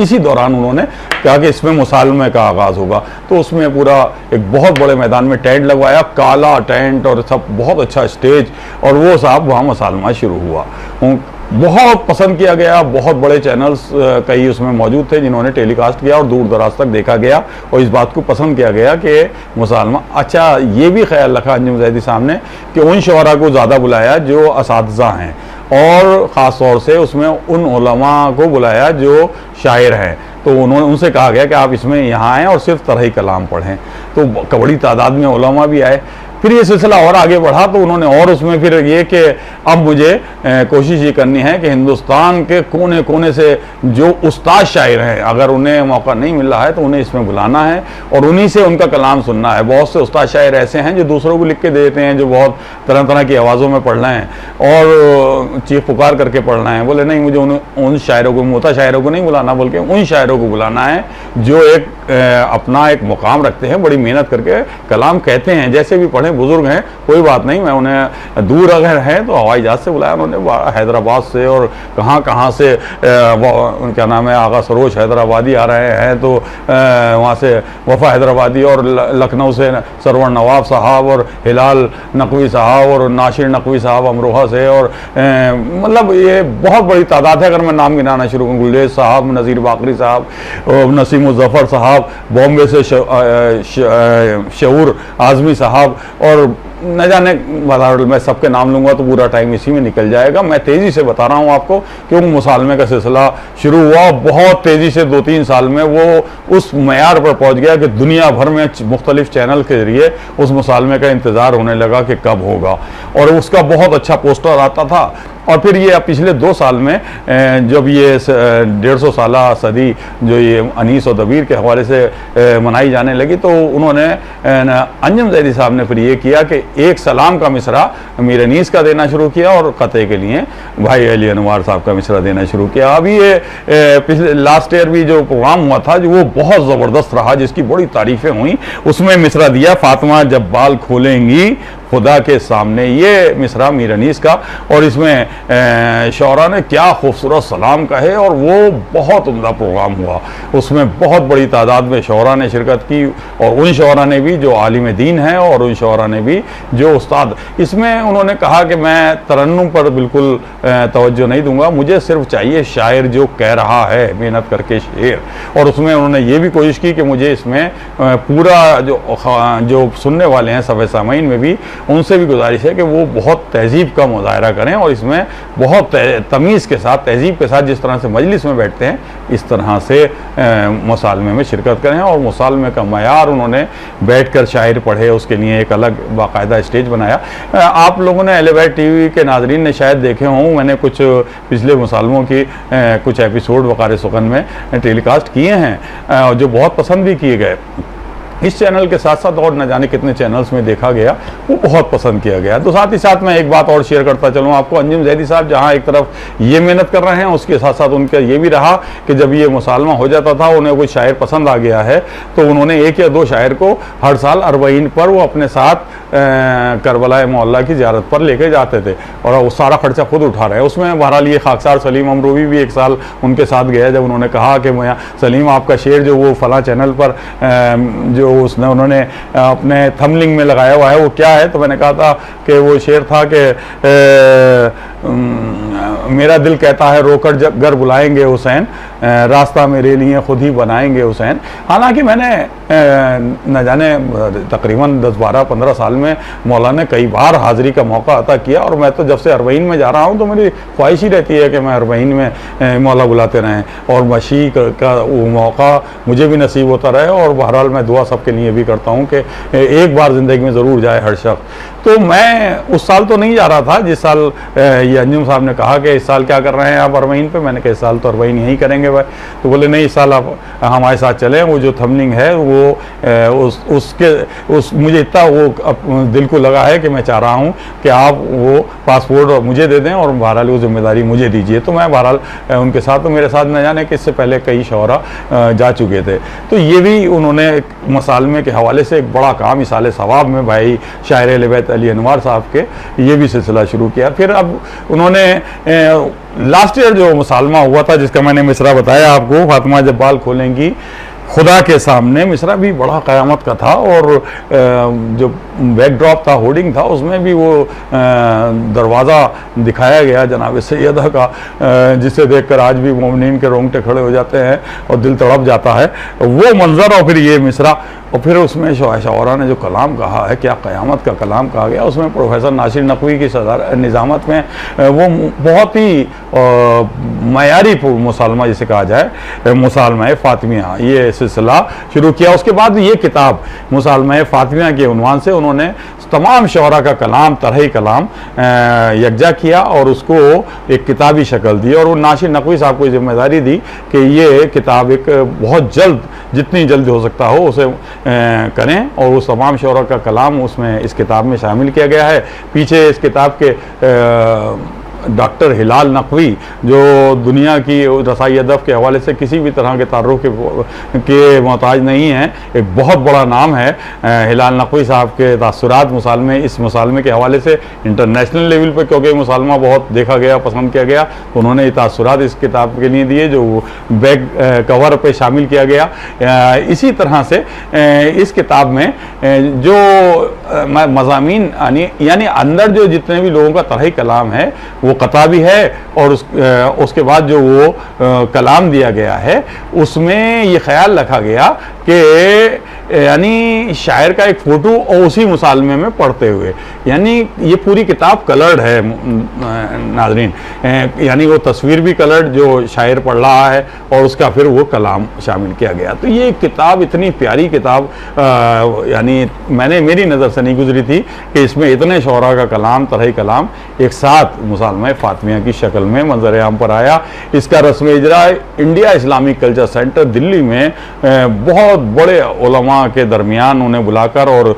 इसी दौरान उन्होंने कहा कि इसमें मुसालमे का आगाज़ होगा। तो उसमें पूरा एक बहुत बड़े मैदान में टेंट लगवाया, काला टेंट और सब, बहुत अच्छा स्टेज, और वो साहब वहाँ मुसालमा शुरू हुआ। बहुत पसंद किया गया। बहुत बड़े चैनल्स कई उसमें मौजूद थे जिन्होंने टेलीकास्ट किया और दूर दराज तक देखा गया और इस बात को पसंद किया गया कि मुसालमा। अच्छा, ये भी ख्याल रखा अंजुम ज़ैदी साहब ने कि उन शोहरा को ज़्यादा बुलाया जो असातिज़ा हैं, और ख़ास तौर से उसमें उन उलमा को बुलाया जो शायर हैं। तो उन्होंने उनसे कहा गया कि आप इसमें यहाँ आएँ और सिर्फ तरही कलाम पढ़ें। तो बड़ी तादाद में उलमा भी आए। फिर ये सिलसिला और आगे बढ़ा तो उन्होंने और उसमें फिर ये कि अब मुझे कोशिश ये करनी है कि हिंदुस्तान के कोने कोने से जो उस्ताद शायर हैं, अगर उन्हें मौका नहीं मिल रहा है तो उन्हें इसमें बुलाना है और उन्हीं से उनका कलाम सुनना है। बहुत से उस्ताद शायर ऐसे हैं जो दूसरों को लिख के देते हैं, जो बहुत तरह तरह की आवाज़ों में पढ़ना है और चीख पुकार करके पढ़ना है। बोले नहीं, मुझे उन शायरों को, मोता शायरों को नहीं बुलाना, बल्कि उन शायरों को बुलाना है जो एक अपना एक मुकाम रखते हैं, बड़ी मेहनत करके कलाम कहते हैं। जैसे भी पढ़े, बुजुर्ग हैं, कोई बात नहीं, मैं उन्हें दूर अगर हैं तो हवाई जहाज़ से बुलाया उन्होंने, हैदराबाद से और कहाँ से क्या नाम है, आगा सरोज हैदराबादी आ रहे हैं, तो वहाँ से वफ़ा हैदराबादी और लखनऊ से सरवर नवाब साहब और हिलाल नकवी साहब और नाशिर नकवी साहब अमरोहा से, और मतलब ये बहुत बड़ी तादाद है। अगर मैं नाम गिनाना शुरू करूँ, गुलरेज साहब, नज़ीर बाकरी साहब, नसीम मुज़फ़र साहब, बॉम्बे से शऊर आज़मी साहब और न जाने मैं सबके नाम लूँगा तो पूरा टाइम इसी में निकल जाएगा। मैं तेज़ी से बता रहा हूँ आपको क्योंकि मुसालमे का सिलसिला शुरू हुआ, बहुत तेज़ी से 2-3 साल में वो उस मयार पर पहुँच गया कि दुनिया भर में मुख्तलिफ चैनल के ज़रिए उस मुसालमे का इंतज़ार होने लगा कि कब होगा, और उसका बहुत अच्छा पोस्टर आता था। और फिर ये पिछले 2 साल में जब ये 150 साला सदी जो ये अनीस और दबीर के हवाले से मनाई जाने लगी, तो उन्होंने अंजुम जैदी साहब ने फिर ये किया कि एक सलाम का मिसरा मीर अनीस का देना शुरू किया और क़ते के लिए भाई अली अनवार साहब का मिसरा देना शुरू किया। अभी ये पिछले लास्ट ईयर भी जो प्रोग्राम हुआ था, जो वो बहुत ज़बरदस्त रहा, जिसकी बड़ी तारीफ़ें हुई, उसमें मिसरा दिया फातिमा जब बाल खोलेंगी खुदा के सामने, ये मिसरा मीर अनीस का, और इसमें शौरा ने क्या खूबसूरत सलाम कहे, और वो बहुत उम्दा प्रोग्राम हुआ। उसमें बहुत बड़ी तादाद में शौरा ने शिरकत की, और उन शौरा ने भी जो आलिम दीन है और उन शौरा ने भी जो उस्ताद। इसमें उन्होंने कहा कि मैं तरन्नुम पर बिल्कुल तवज्जो नहीं दूंगा, मुझे सिर्फ चाहिए शायर जो कह रहा है मेहनत करके शेर। और उसमें उन्होंने ये भी कोशिश की कि मुझे इसमें पूरा जो सुनने वाले हैं सफ़े सामीन में भी उनसे भी गुजारिश है कि वो बहुत तहजीब का मुजाहरा करें, और इसमें बहुत तमीज़ के साथ, तहजीब के साथ, जिस तरह से मजलिस में बैठते हैं इस तरह से मुसालमे में शिरकत करें। और मुसालमे का मयार उन्होंने बैठकर शायर पढ़े, उसके लिए एक अलग बाकायदा स्टेज बनाया। आप लोगों ने अहले बैत टीवी के नाजरीन ने शायद देखे हों, मैंने कुछ पिछले मुसालमों की कुछ एपिसोड वक़ार सुखन में टेलीकास्ट किए हैं, जो बहुत पसंद भी किए गए। इस चैनल के साथ साथ और न जाने कितने चैनल्स में देखा गया, वो बहुत पसंद किया गया। तो साथ ही साथ मैं एक बात और शेयर करता चलूँ आपको, अंजुम जैदी साहब जहाँ एक तरफ ये मेहनत कर रहे हैं, उसके साथ साथ उनका ये भी रहा कि जब ये मुसालमा हो जाता था, उन्हें कोई शायर पसंद आ गया है, तो उन्होंने 1 या 2 शायर को हर साल अरबईन पर वो अपने साथ करबला मोहल्ला की ज़ियारत पर लेके जाते थे, और वो सारा खर्चा खुद उठा रहे हैं। उसमें बहरहाल ये खाकसार सलीम अमरोवी भी एक साल उनके साथ गया, जब उन्होंने कहा कि मैं सलीम आपका शेर जो वो फ़लाँ चैनल पर जो उसने उन्होंने अपने थंबनेल में लगाया हुआ है वो क्या है, तो मैंने कहा था कि वो शेर था कि मेरा दिल कहता है रोकर जब घर बुलाएंगे हुसैन, रास्ता मेरे लिए खुद ही बनाएंगे हुसैन। हालांकि मैंने न जाने तकरीबन 10-12-15 साल में मौलाना ने कई बार हाज़िरी का मौका अता किया, और मैं तो जब से अरबईन में जा रहा हूँ तो मेरी ख्वाहिश ही रहती है कि मैं अरबईन में मौला बुलाते रहें, और मशी का वो मौका मुझे भी नसीब होता रहे। और बहरहाल मैं दुआ सबके लिए भी करता हूँ कि एक बार ज़िंदगी में ज़रूर जाए हर शख्स। तो मैं उस साल तो नहीं जा रहा था जिस साल ये अंजुम साहब ने कहा कि इस साल क्या कर रहे हैं आप अरबईन पे। मैंने कहा इस साल तो अरबईन यहीं करेंगे भाई। तो बोले नहीं, इस साल आप हमारे साथ चलें। वो जो थंबनेल है वो मुझे इतना वो दिल को लगा है कि मैं चाह रहा हूँ कि आप वो पासपोर्ट मुझे दे दें और बहरहाल वो जिम्मेदारी मुझे दीजिए। तो मैं बहरहाल उनके साथ, तो मेरे साथ न जाने कि इससे पहले कई शौरा जा चुके थे। तो ये भी उन्होंने मुसालमे के हवाले से एक बड़ा काम इसाले सवाब में भाई शायर अहले बैत अली अनवार साहब के ये भी सिलसिला शुरू किया। फिर अब उन्होंने लास्ट ईयर जो मुसालमा हुआ था जिसका मैंने मिसरा बताया आपको, फातिमा जब बाल खोलेंगी खुदा के सामने, मिसरा भी बड़ा क़यामत का था। और जो बैकड्रॉप था, होर्डिंग था, उसमें भी वो दरवाज़ा दिखाया गया जनाब सैयदा का, जिसे देखकर आज भी मोमिनीन के रोंगटे खड़े हो जाते हैं और दिल तड़प जाता है वो मंजर। और फिर ये मिसरा, और फिर उसमें शौरा ने जो कलाम कहा है, क्या क़यामत का कलाम कहा गया। उसमें प्रोफेसर नासिर नकवी की निज़ामत में वो बहुत ही मयारी मुसालमा जिसे कहा जाए, मुसालमा फातिमिया, ये सिलसिला शुरू किया। उसके बाद ये किताब मुसालमा फातिमिया के उन्वान से उन्होंने तमाम शौरा का कलाम, तरह कलाम यकजा किया और उसको एक किताबी शक्ल दी। और वो नासिर नकवी साहब को जिम्मेदारी दी कि ये किताब एक बहुत जल्द, जितनी जल्द हो सकता हो उसे करें। और उस तमाम शौरा का कलाम उसमें इस किताब में शामिल किया गया है। पीछे इस किताब के डॉक्टर हिलाल नकवी, जो दुनिया की रसाई अदब के हवाले से किसी भी तरह के तारुफ के मोहताज नहीं है, एक बहुत बड़ा नाम है हिलाल नकवी साहब के तासुरात मुसालमे, इस मुसालमे के हवाले से इंटरनेशनल लेवल पे, क्योंकि मुसालमा बहुत देखा गया, पसंद किया गया, तो उन्होंने तासुरात इस किताब के लिए दिए जो बैक कवर पे शामिल किया गया। इसी तरह से इस किताब में जो मज़ामीन यानी अंदर जो जितने भी लोगों का तरह कलाम है वो कता भी है, और उसके बाद जो वो कलाम दिया गया है उसमें ये ख्याल रखा गया कि यानी शायर का एक फ़ोटो और उसी मुसालमे में पढ़ते हुए, यानी ये पूरी किताब कलर्ड है नाज़रीन, यानी वो तस्वीर भी कलर्ड जो शायर पढ़ रहा है और उसका फिर वो कलाम शामिल किया गया। तो ये किताब इतनी प्यारी किताब यानी मेरी नज़र से नहीं गुजरी थी कि इसमें इतने शोरा का कलाम, तरह कलाम एक साथ मुसालमा फ़ातिमिया की शक्ल में मंजर आम पर आया। इसका रस्म इजरा India Islamic culture centre Delhi में बहुत बड़े उलमा के दरमियान उन्हें बुलाकर, और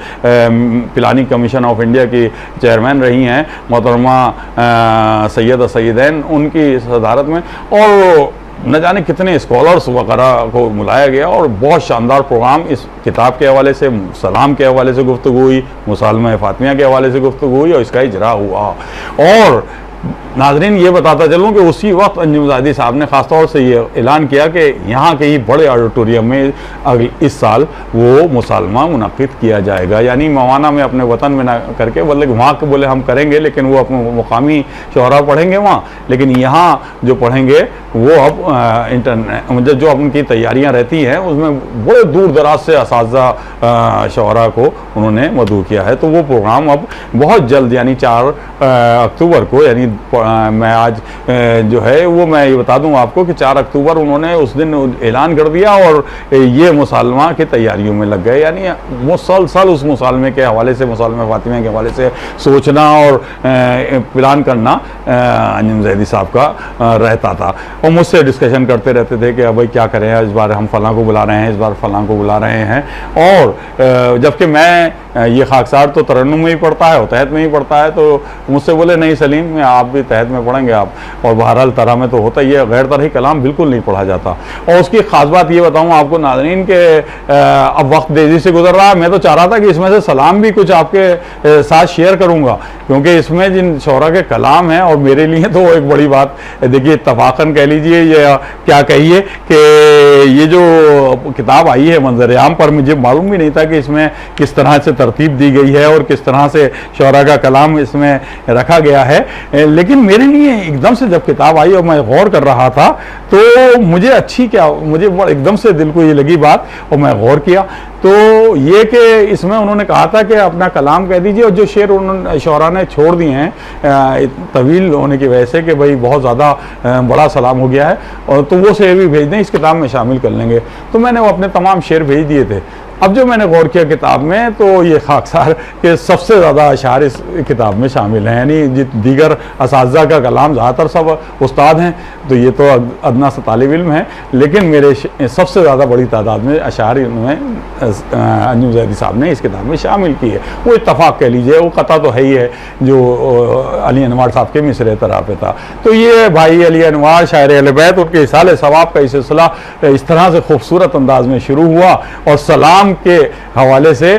पिलानी कमीशन ऑफ इंडिया की चेयरमैन रही हैं मोहतरमा सैयदैन, उनकी सदारत में, और न जाने कितने स्कॉलर्स वगैरह को बुलाया गया और बहुत शानदार प्रोग्राम इस किताब के हवाले से, सलाम के हवाले से गुफ्तगू हुई, मुसालमा फ़ातिमिया के हवाले से गुफ्तगू हुई और इसका इजरा हुआ। और नाजरीन ये बताता चलूँ कि उसी वक्त अंजुम ज़ादी साहब ने ख़ासतौर से ये ऐलान किया कि यहाँ के ही बड़े ऑडिटोरियम में इस साल वो मुसालमा मुनक़िद किया जाएगा, यानी मवाना में अपने वतन में ना करके, बल्कि वहाँ के बोले हम करेंगे लेकिन वो अपने मुकामी शोहरा पढ़ेंगे वहाँ, लेकिन यहाँ जो पढ़ेंगे वो अब इंटरनेट जो उनकी तैयारियाँ रहती हैं उसमें बड़े दूर दराज से असातिज़ा शोहरा को उन्होंने मदऊ किया है। तो वो प्रोग्राम अब बहुत जल्द यानी 4 अक्टूबर को, यानी मैं आज जो है वो मैं ये बता दूं आपको कि 4 अक्टूबर उन्होंने उस दिन ऐलान कर दिया और ये मुसालमा की तैयारियों में लग गए। यानी मुसलसल उस मुसालमे के हवाले से, मुसालमा फ़ातिमिया के हवाले से सोचना और प्लान करना अंजुम ज़ैदी साहब का रहता था, और मुझसे डिस्कशन करते रहते थे कि अब भाई क्या करें, इस बार हम फ़लाँ को बुला रहे हैं, इस बार फ़लाँ को बुला रहे हैं। और जबकि मैं ये खाकसार तो तरन्नुम में ही पढ़ता है और तहत में ही पढ़ता है, तो मुझसे बोले नहीं सलीम आप भी तहत में पढ़ेंगे आप, और बहरहाल तरह में तो होता ही है, गैर तरही कलाम बिल्कुल नहीं पढ़ा जाता। और उसकी ख़ास बात ये बताऊँ आपको नाज़रीन के अब वक्त तेज़ी से गुजर रहा है, मैं तो चाह रहा था कि इसमें से सलाम भी कुछ आपके साथ शेयर करूँगा, क्योंकि इसमें जिन शोरा के कलाम हैं और मेरे लिए तो एक बड़ी बात, देखिए इत्तफ़ाक़न कह लीजिए या क्या कहिए कि ये जो किताब आई है मंजर आम पर, मुझे मालूम भी नहीं था कि इसमें किस तरह से तरतीब दी गई है और किस तरह से शोरा का कलाम इसमें रखा गया है। लेकिन मेरे लिए एकदम से जब किताब आई और मैं गौर कर रहा था तो मुझे एकदम से दिल को ये लगी बात, और मैं गौर किया तो ये कि इसमें उन्होंने कहा था कि अपना कलाम कह दीजिए, और जो शेर उन्होंने शोरा ने छोड़ दिए हैं तवील होने की वजह से कि भाई बहुत ज़्यादा बड़ा सलाम हो गया है, और तो वो शेर भी भेज दें, इस किताब में शामिल कर लेंगे। तो मैंने वो अपने तमाम शेर भेज दिए थे। अब जो मैंने गौर किया किताब में, तो ये खाकसार के सबसे ज़्यादा अशार इस किताब में शामिल हैं, यानी दीगर असातिज़ा का कलाम ज़्यादातर सब उस्ताद हैं, तो ये तो अदना सा तालिब इल्म है, लेकिन मेरे सबसे ज़्यादा बड़ी तादाद में अशार में अंजुम ज़ैदी साहब ने इस किताब में शामिल की है। वो इत्तफ़ाक़ कह लीजिए, वो कता तो है ही है जो अली अनवार साहब के मिसरे तरह पे था। तो ये भाई अली अनवार शायर अहले बैत, उनके इसाले सवाब का सिलसिला इस तरह से खूबसूरत अंदाज में शुरू हुआ, और सलाम के हवाले से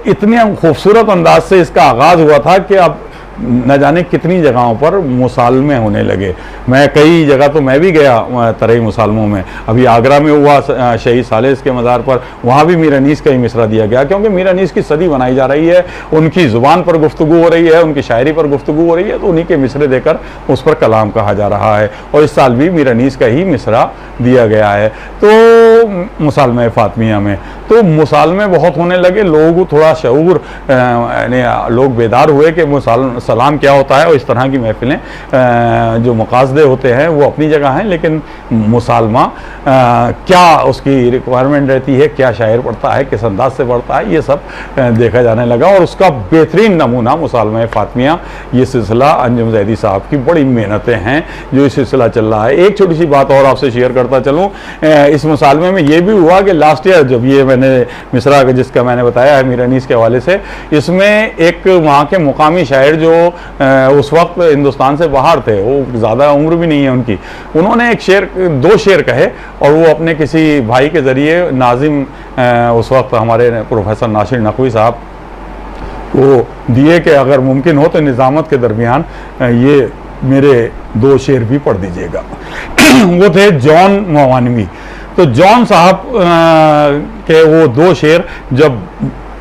इतने खूबसूरत अंदाज से इसका आगाज़ हुआ था कि अब न जाने कितनी जगहों पर मुसालमे होने लगे। मैं कई जगह तो मैं भी गया तरही मुसालमों में, अभी आगरा में हुआ शहीद सालेस के मज़ार पर, वहाँ भी मीर अनीस का ही मिसरा दिया गया, क्योंकि मीर अनीस की सदी बनाई जा रही है, उनकी ज़ुबान पर गुफ्तगू हो रही है, उनकी शायरी पर गुफ्तगू हो रही है, तो उन्हीं के मिसरे देकर उस पर कलाम कहा जा रहा है, और इस साल भी मीर अनीस का ही मिसरा दिया गया है। तो मुसालमा फ़ातिमिया में तो मुसालमे बहुत होने लगे, लोग थोड़ा शऊर लोग बेदार हुए कि सलाम क्या होता है, और इस तरह की महफिलें जो मकासदे होते हैं वो अपनी जगह हैं, लेकिन मुसालमा क्या उसकी रिक्वायरमेंट रहती है, क्या शायर पढ़ता है, किस अंदाज से पढ़ता है, ये सब देखा जाने लगा। और उसका बेहतरीन नमूना मुसालमा फ़ातिमिया, ये सिलसिला अंजुम ज़ैदी साहब की बड़ी मेहनतें हैं जो ये सिलसिला चल रहा है। एक छोटी सी बात और आपसे शेयर करता चलूँ, इस मुसालमे में ये भी हुआ कि लास्ट ईयर जब ये मैंने मिसरा जिसका मैंने बताया है मीर अनीस के हवाले से, इसमें एक वहाँ के मुकामी शायर जो उस वक्त हिंदुस्तान से बाहर थे, वो ज़्यादा उम्र भी नहीं है उनकी, उन्होंने दो शेर कहे, और वो अपने किसी भाई के ज़रिए नाजिम उस वक्त हमारे प्रोफेसर नासिर नकवी साहब को दिए कि अगर मुमकिन हो तो निज़ामत के दरमियान ये मेरे 2 शेर भी पढ़ दीजिएगा। वो थे जॉन मवानवी। तो जॉन साहब के वो 2 शेर जब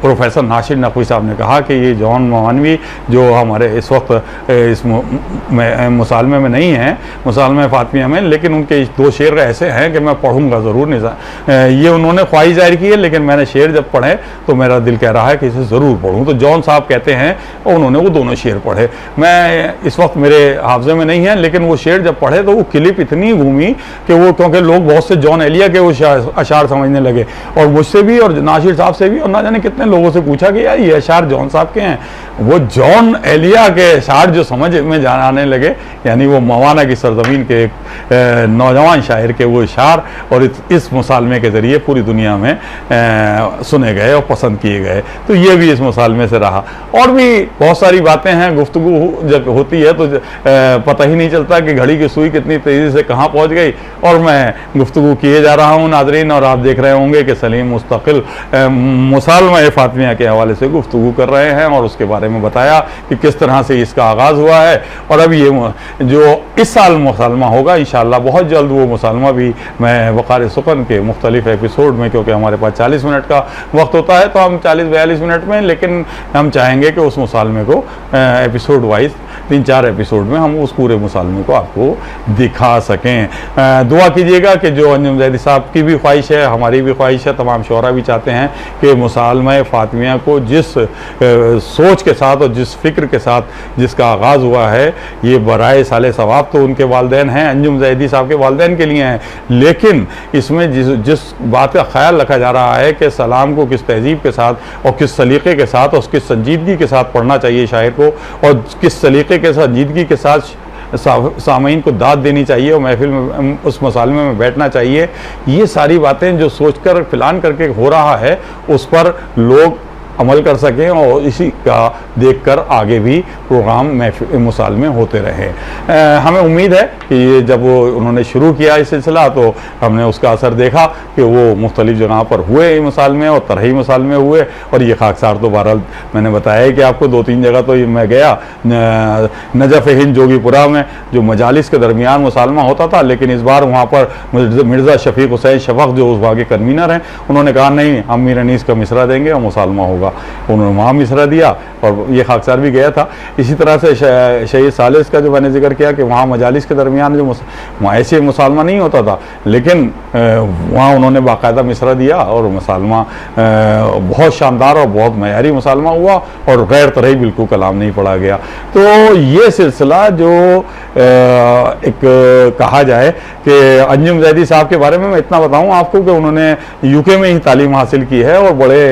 प्रोफेसर नासिर नकवी साहब ने कहा कि ये जॉन मवानवी जो हमारे इस वक्त इस मुसालमे में नहीं हैं, मुसालमे फातिमिया में, लेकिन उनके 2 शेर ऐसे हैं कि मैं पढ़ूंगा ज़रूर। ये उन्होंने ख्वाहिश जाहिर की है, लेकिन मैंने शेर जब पढ़े तो मेरा दिल कह रहा है कि इसे ज़रूर पढ़ूँ। तो जॉन साहब कहते हैं और उन्होंने वो दोनों शेर पढ़े। मैं इस वक्त मेरे हाफजे में नहीं है, लेकिन वो शेर जब पढ़े तो वो क्लिप इतनी घूमी कि वो, क्योंकि लोग बहुत से जॉन एलिया के वो अशार समझने लगे, और मुझसे भी और नासिर साहब से भी और ना जाने कितने लोगों से पूछा कि यार ये अशार जॉन साहब के हैं। वो जॉन एलिया के अशार जो समझ में आने लगे, यानी वो मवाना की सरजमीन के एक नौजवान शायर के वो अशार, और इस मुसालमे के ज़रिए पूरी दुनिया में सुने गए और पसंद किए गए। तो ये भी इस मुसालमे से रहा। और भी बहुत सारी बातें हैं, गुफ्तगू जब होती है तो पता ही नहीं चलता कि घड़ी की सुई कितनी तेज़ी से कहाँ पहुँच गई। और मैं गुफ्तगू किए जा रहा हूँ नाज़रीन, और आप देख रहे होंगे कि सलीम मुस्तकिल मुसालमा फातिमिया के हवाले से गुफ्तगू कर रहे हैं और उसके बारे में बताया कि किस तरह से इसका आगाज़ हुआ है। और अब ये जो इस साल मुसालमा होगा इंशाअल्लाह बहुत जल्द, वो मुसालमा भी मैं वक़ार सुखन के मुख्तलिफ एपिसोड में, क्योंकि हमारे पास 40 मिनट का वक्त होता है तो हम 40-42 मिनट में, लेकिन हम चाहेंगे कि उस मुसालमे को एपिसोड वाइज 3-4 एपिसोड में हम उस पूरे मुसालमे को आपको दिखा सकें। दुआ कीजिएगा कि जो अंजुम ज़ैदी साहब की भी ख्वाहिश है, हमारी भी ख्वाहिश है, तमाम शोरा भी चाहते हैं कि मुसालमा फातिमिया को जिस सोच के साथ और जिस फ़िक्र के साथ जिसका आगाज़ हुआ है, ये बराए साले सवाब तो उनके वालिदैन हैं, अंजुम ज़ैदी साहब के वालिदैन के लिए हैं, लेकिन इसमें जिस बात का ख्याल रखा जा रहा है कि सलाम को किस तहजीब के साथ और किस सलीक़े के साथ और किस संजीदगी के साथ पढ़ना चाहिए शायर को, और किस सलीक़े के संजीदगी के साथ सामीन को दाद देनी चाहिए और महफिल में उस मुसालमे में बैठना चाहिए, ये सारी बातें जो सोचकर प्लान करके हो रहा है उस पर लोग अमल कर सकें और इसी का देखकर आगे भी प्रोग्राम मुसालमे होते रहें। हमें उम्मीद है कि ये जब वो उन्होंने शुरू किया इस सिलसिला तो हमने उसका असर देखा कि वो मुख्तलिफ़ जगह पर हुए मुसालमे और तरही मुसालमे हुए। और ये खाकसार तो बहरहाल मैंने बताया कि आपको 2-3 जगह तो मैं गया, नजफ़ हिंद जोगीपुरा में जो मजालिस के दरमियान मुसालमा होता था, लेकिन इस बार वहाँ पर मिर्ज़ा शफ़ीक़ हुसैन शफ़क़ जो उस वहाँ के कन्वीनर हैं, उन्होंने कहा नहीं हम मीर अनीस का मिसरा देंगे और मुसालमा होगा। उन्होंने वहाँ मिसरा दिया और ये खाकसार भी गया था। इसी तरह से शहीद सालिस का जो मैंने जिक्र किया कि वहाँ मजालिस के दरमियान जो ऐसे मुसालमा नहीं होता था, लेकिन वहाँ उन्होंने बाकायदा मिसरा दिया और मुसालमा बहुत शानदार और बहुत मयारी मुसालमा हुआ और गैर तरही बिल्कुल कलाम नहीं पढ़ा गया। तो ये सिलसिला जो एक कहा जाए कि अंजुम ज़ैदी साहब के बारे में मैं इतना बताऊँ आपको कि उन्होंने यूके में ही तालीम हासिल की है और बड़े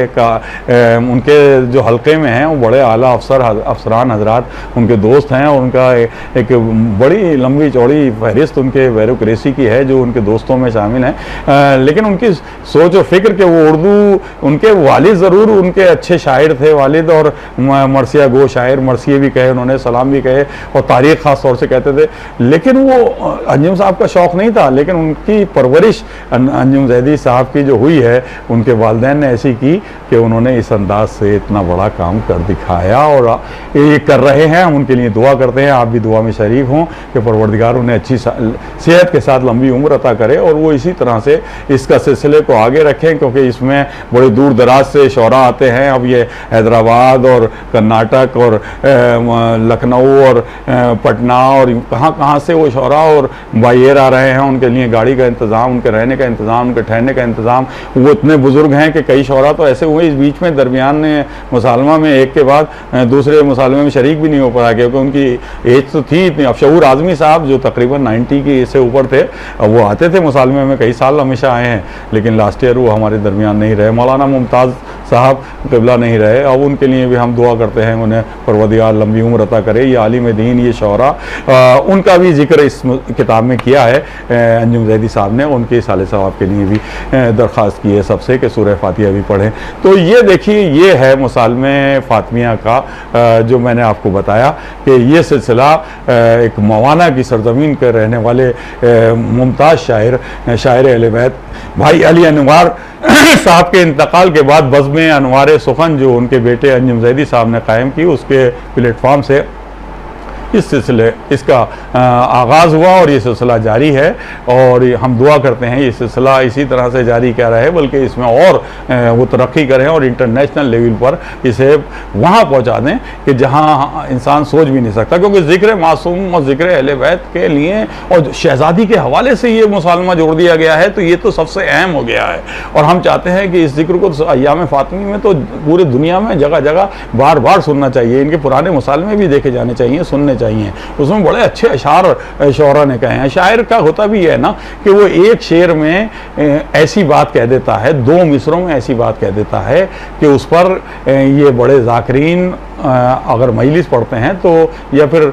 उनके जो हल्के में हैं वो बड़े आला अफसरान हजरात उनके दोस्त हैं और उनका एक बड़ी लंबी चौड़ी फहरिस्त उनके बैरोक्रेसी की है जो उनके दोस्तों में शामिल हैं। लेकिन उनकी सोच और फिक्र के वो उर्दू, उनके वालिद ज़रूर उनके अच्छे शायर थे वालिद, और मरसिया गो शायर, मरसिए भी कहे उन्होंने, सलाम भी कहे और तारीख़ ख़ास तौर से कहते थे। लेकिन वो अंजुम साहब का शौक़ नहीं था, लेकिन उनकी परवरिश अंजुम ज़ैदी साहब की जो हुई है उनके वालिदैन ने ऐसी की कि उन्होंने इस अंदाज से इतना बड़ा काम कर दिखाया और ये कर रहे हैं। हम उनके लिए दुआ करते हैं, आप भी दुआ में शरीक हों कि परवरदिगार उन्हें अच्छी सेहत के साथ लंबी उम्र अता करे और वो इसी तरह से इसका सिलसिले को आगे रखें, क्योंकि इसमें बड़े दूर दराज से शौरा आते हैं। अब ये हैदराबाद और कर्नाटक और लखनऊ और पटना और कहाँ से वो शौरा और बाहर आ रहे हैं। उनके लिए गाड़ी का इंतज़ाम, उनके रहने का इंतज़ाम, उनके ठहरने का इंतज़ाम। वो इतने बुज़ुर्ग हैं कि कई शौरा तो ऐसे हुए इस बीच में दरमियान मुसालमा में एक के बाद दूसरे मुसालमे में शरीक भी नहीं हो पाया, क्योंकि उनकी एज तो थी इतनी। अब शऊर आज़मी साहब जो तकरीबन 90 की से ऊपर थे, अब वो आते थे मुसालमे में, कई साल हमेशा आए हैं, लेकिन लास्ट ईयर वो हमारे दरमियान नहीं रहे। मौलाना मुमताज़ साहब क़िबला नहीं रहे। अब उनके लिए भी हम दुआ करते हैं, उन्हें परवरदिगार लंबी उम्र अता करे। ये आलिम दीन, ये शौरा, उनका भी जिक्र इस किताब में किया है अंजुम ज़ैदी साहब ने। उनके साले सवाब के लिए भी दरख्वास्त की है सबसे कि सूरह फातिहा भी पढ़ें। तो ये देखिए, ये है मुसालमे फातिमिया का जो मैंने आपको बताया कि ये सिलसिला एक मवाना की सरजमीन के रहने वाले मुमताज़ शायर अहले बैत भाई अली अनवार साहब के इंतकाल के बाद बज़्म अनवार सुखन जो उनके बेटे अंजुम ज़ैदी साहब ने कायम की, उसके प्लेटफॉर्म से इस सिलसिले इसका आगाज़ हुआ और ये सिलसिला जारी है, और हम दुआ करते हैं ये सिलसिला इसी तरह से जारी क्या रहे, बल्कि इसमें और वो तरक्की करें और इंटरनेशनल लेवल पर इसे वहाँ पहुँचा दें कि जहाँ इंसान सोच भी नहीं सकता। क्योंकि ज़िक्र मासूम और ज़िक्र अहले बैत के लिए और शहज़ादी के हवाले से ये मुसालमा जोड़ दिया गया है, तो ये तो सबसे अहम हो गया है। और हम चाहते हैं कि इस जिक्र को अय्याम फातिमी में तो पूरी दुनिया में जगह जगह बार बार सुनना चाहिए। इनके पुराने मुसालमे भी देखे जाने चाहिए, सुनने चाहिए। उसमें बड़े अच्छे अशार शौरा ने कहे हैं। शायर का होता भी है ना कि वो एक शेर में ऐसी बात कह देता है, 2 मिसरों में ऐसी बात कह देता है कि उस पर ये बड़े ज़ाकिरीन अगर मजलिस पढ़ते हैं तो, या फिर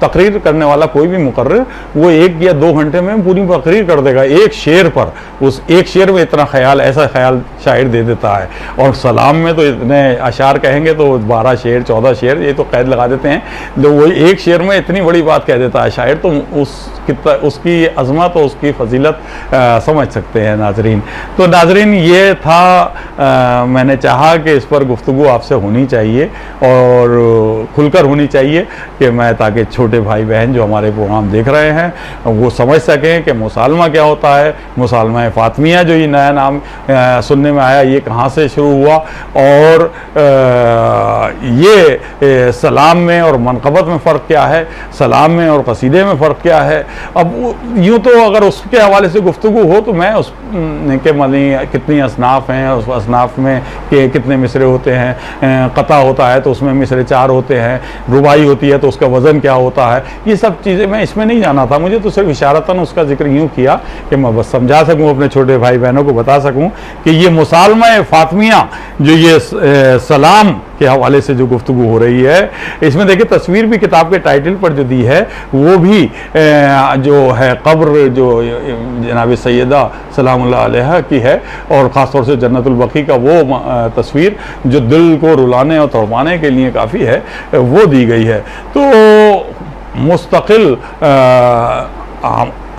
तकरीर करने वाला कोई भी मुकर्रिर, वो 1 या 2 घंटे में पूरी तकरीर कर देगा एक शेर पर। उस एक शेर में इतना ख्याल, ऐसा ख्याल शायर दे देता है। और सलाम में तो इतने अशार कहेंगे तो 12 शेर 14 शेर ये तो कैद लगा देते हैं, तो वो एक शेर में इतनी बड़ी बात कह देता है शायर, तो उसकी अज़मत और उसकी फजीलत समझ सकते हैं नाजरीन। तो नाजरीन ये था, मैंने चाहा कि इस पर गुफ्तगू आपसे होनी चाहिए और खुलकर होनी चाहिए कि मैं, ताकि छोटे भाई बहन जो हमारे प्रोग्राम देख रहे हैं वो समझ सकें कि मुसालमा क्या होता है। मुसालमा फातिमिया जो ये नया नाम सुनने में आया, ये कहाँ से शुरू हुआ, और ये सलाम में और मनक़बत में फ़र्क क्या है, सलाम में और कसीदे में फ़र्क क्या है। अब यूँ तो अगर उसके हवाले से गुफ्तगू हो तो मैं उस के मनी कितनी असनाफ़ हैं, उस असनाफ़ में के कितने मिसरे होते हैं, क़ता होता है तो उसमें मिसरे 4 होते हैं, रुबाई होती है तो उसका वज़न क्या होता है, ये सब चीज़ें मैं इसमें नहीं जाना था। मुझे तो सिर्फ इशारतन उसका जिक्र यूँ किया कि मैं बस समझा सकूँ, अपने छोटे भाई बहनों को बता सकूँ कि ये मुसालमा फातिमिया जो ये सलाम के हवाले से जो गुफ्तगू हो रही है, इसमें देखिए तस्वीर भी किताब के टाइटल पर जो दी है वो भी जो है कब्र जो जनाब सैयदा सलामुल्लाह अलैहा की है, और ख़ास तौर से जन्नतुल बकी का वो तस्वीर जो दिल को रुलाने और तड़पाने के लिए काफ़ी है, वो दी गई है। तो मुस्तकिल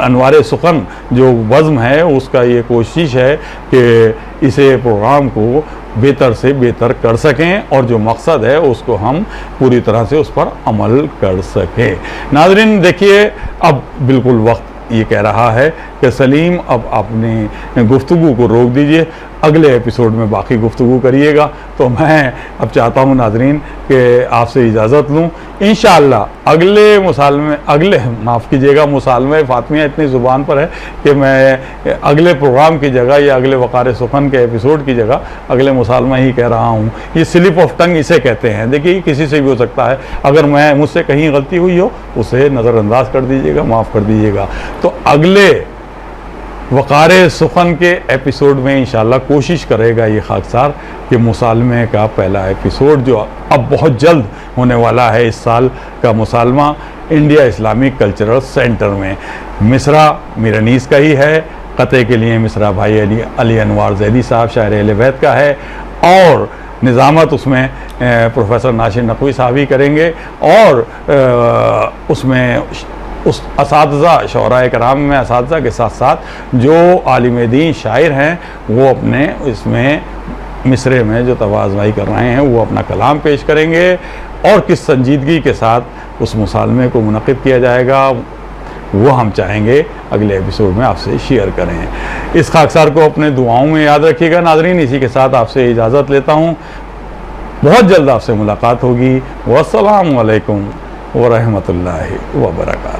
अनवारे सुखन जो बज़्म है उसका ये कोशिश है कि इसे प्रोग्राम को बेहतर से बेहतर कर सकें और जो मकसद है उसको हम पूरी तरह से उस पर अमल कर सकें। नाज़रीन देखिए, अब बिल्कुल वक्त ये कह रहा है कि सलीम अब अपनी गुफ्तगू को रोक दीजिए, अगले एपिसोड में बाकी गुफ्तगू करिएगा। तो मैं अब चाहता हूँ नाजरीन कि आपसे इजाज़त लूँ। इंशाअल्लाह माफ़ कीजिएगा, मुसालमा फातिमिया इतनी ज़ुबान पर है कि मैं अगले प्रोग्राम की जगह या अगले वक़ार सुखन के एपिसोड की जगह अगले मुसालमा ही कह रहा हूँ। ये स्लिप ऑफ टंग इसे कहते हैं। देखिए किसी से भी हो सकता है, अगर मुझसे कहीं गलती हुई हो उसे नज़रअंदाज कर दीजिएगा, माफ़ कर दीजिएगा। तो अगले वक़ार सुखन के एपिसोड में इंशाअल्लाह कोशिश करेगा ये खाकसार कि मुसालमे का पहला एपिसोड जो अब बहुत जल्द होने वाला है, इस साल का मुसालमा इंडिया इस्लामिक कल्चरल सेंटर में मिसरा मीरानीस का ही है। क़ते के लिए मिसरा भाई अली अनवार ज़ैदी साहब शायर अहले बैत का है, और निज़ामत उसमें प्रोफेसर नासिर नक़वी साहब ही करेंगे, और उसमें उस असातिज़ा शौराए कराम में असातिज़ा के साथ साथ जो आलिम दीन शायर हैं वो अपने इसमें मिसरे में जो तवाज़ुई कर रहे हैं वो अपना कलाम पेश करेंगे, और किस संजीदगी के साथ उस मुसालमे को मुनक़िद किया जाएगा वो हम चाहेंगे अगले एपिसोड में आपसे शेयर करें। इस खाकसार को अपने दुआओं में याद रखिएगा नाज़रीन। इसी के साथ आपसे इजाज़त लेता हूँ, बहुत जल्द आपसे मुलाकात होगी। वस्सलामु अलैकुम व रहमतुल्लाहि व बरकातहू।